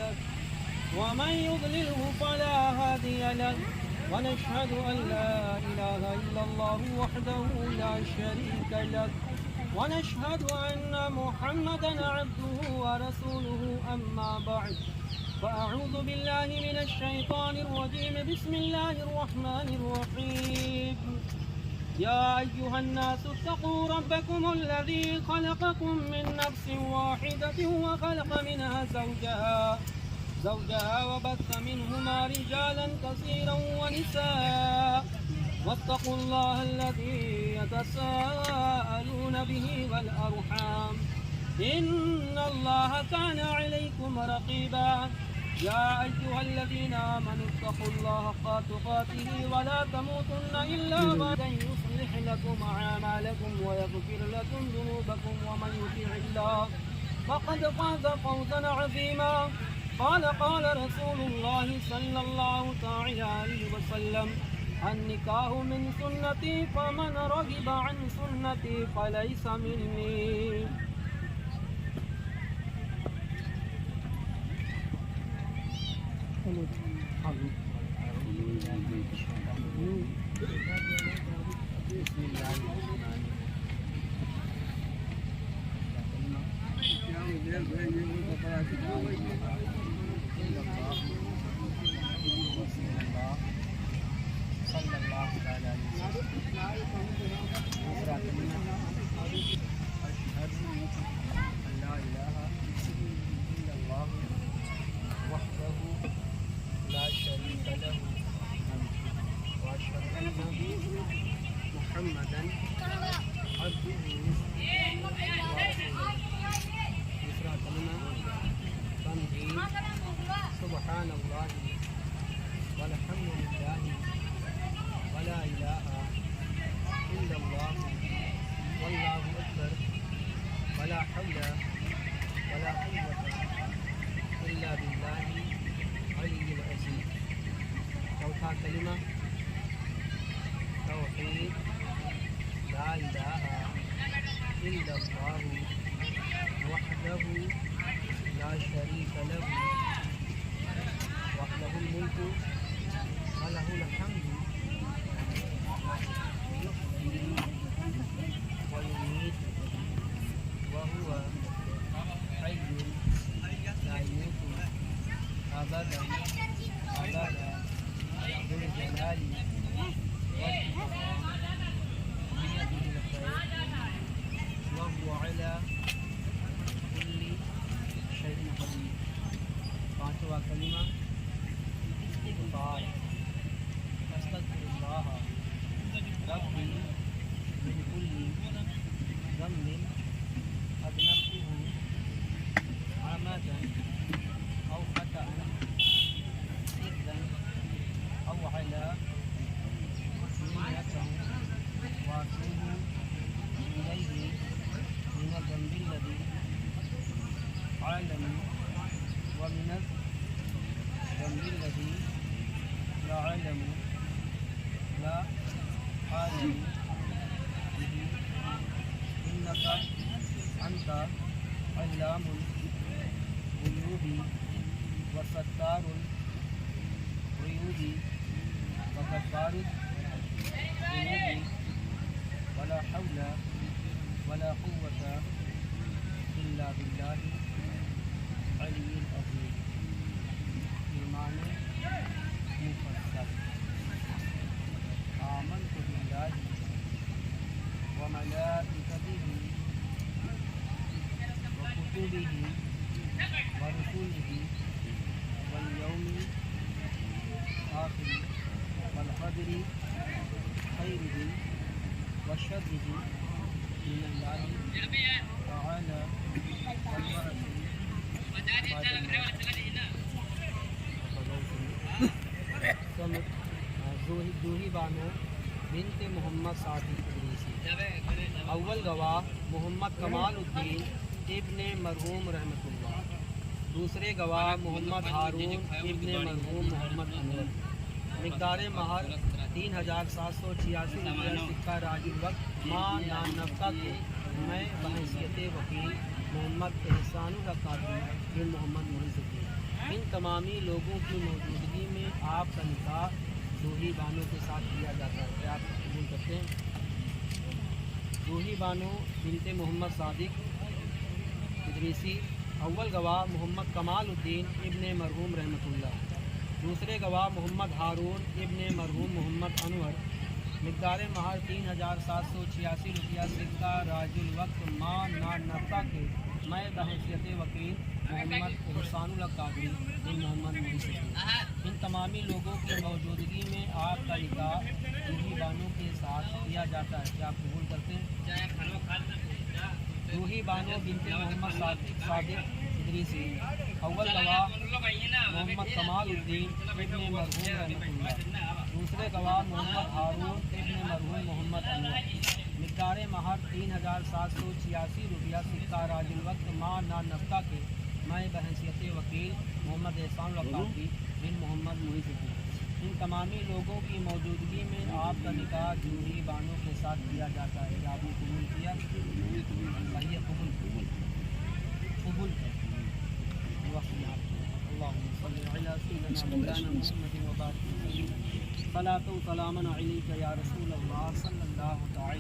لك ومن يضلله فلا هادي له ونشهد أن لا إله إلا الله وحده لا شريك له ونشهد أن محمدا عبده ورسوله أما بعد فأعوذ بالله من الشيطان الرجيم بسم الله الرحمن الرحيم يا أيها الناس اتقوا ربكم الذي خلقكم من نفس واحدة وخلق منها زوجها وبث منهما رجالا كثيرا ونساء واتقوا الله الذي يتساءلون به والأرحام إن الله كان عليكم رقيبا يا أيها الذين آمنوا اتقوا الله حق تقاته ولا تموتن إلا وأنتم يصلح لكم أعمالكم ويغفر لكم ذنوبكم ومن يطع الله فقد فاز فوزا عظيما قال رسول الله صلى الله تعالى عليه وسلم النكاح من سنتي فمن رغب عن سنتي فليس مني سبحان الله والحمد لله ولا إله إلا الله والله أكبر ولا حول ولا قوة إلا بالله العلي العظيم चौथा कलिमा तौहीद ला इलाहा इल्लल्लाह वहदहु ला शरीका लहु वलहुल मुल्कु वलहुल हम्दु युहयी व युमीतु व हुवा हय्युन ला यमूतु अबदा अबदा ذُو الجلال والإكرام بيده الخير وهو على كل شيء قدير पांचवा कलिमा इस्तिग़फ़ार अस्तग़फ़िरुल्लाह रब्बी मिन कुल्ली ज़म्बिन अज़नबतुहु अमदन औ ख़तअन सिर्रन औ अला नियतन वातूबु इलैहि मिन ज़म्बिल लज़ी अअलमु ومن الذنب الذي لا أعلم لا أعلم به إنك أنت علام الغيوب وستار العيوب وغفار الذنوب ولا حول ولا قوة إلا بالله العلي العظيم ईमान मुफस्सल आमन्तु बिल्लाहि व मलाइकतिहि व कुतुबिहि व रुसुलिहि वल यौमिल आखिर वल क़दरि खैरिहि व शर्रिहि मिनल्लाहि तआला वल बअस जूही बानो बिनते मोहम्मद सादी इदरीसी अव्वल गवाह मोहम्मद कमालुद्दीन इब्ने मरहूम रहमतुल्लाह दूसरे गवाह मोहम्मद हारून इब्ने मरहूम मोहम्मद अनवर मिक़दार महर 3786 रुपया सिक्का राजुल वक्त माँ नान नफ़्ता के मैं बहैसियत वकील मोहम्मद एहसानुल हक कादरी बिन मोहम्मद मुइज़ुद्दीन इन इन तमामी लोगों की मौजूदगी में आपका निकाह रूही बानो के साथ किया जाता है। क्या आप कबूल करते हैं? रूही बानो बिनते मोहम्मद सादिक इदरीसी। अव्वल गवाह मोहम्मद कमालुद्दीन इब्ने मरहूम रहमतुल्लाह। दूसरे गवाह मोहम्मद हारून इब्ने मरहूम मोहम्मद अनवर। मिक़दार महर 3786 रुपया सिक्का राजुल वक्त माँ ना नफ़ा के मैं बहैसियत वकील मोहम्मद एहसानुल कादरी बिन मोहम्मद मुहीस। इन तमामी लोगों की मौजूदगी में आपका निकाह रूही बानो के साथ किया जाता है। क्या आप कबूल करते हैं? रूही बानो बिनते मोहम्मद सादिक इदरीसी। अव्वल गवाह मोहम्मद कमालुद्दीन इब्ने मरहूम रहमतुल्लाह। दूसरे गवाह मोहम्मद हारून इब्ने मरहूम मोहम्मद अनवर। मिक़दार महर 3786 रुपया सिक्का राजुल वक्त माँ ना नफ़ा के मैं बहैसियत वकील मोहम्मद एहसानुल कादरी बिन मोहम्मद मुहीस। इन तमामी लोगों की मौजूदगी में आपका निकाह रूही बानो के साथ किया जाता है। आपने कबूल किया? कहिए कबूल कबूल सलातो सलामन अलैका या रसूल अल्लाह सल्लल्लाहु अलैहि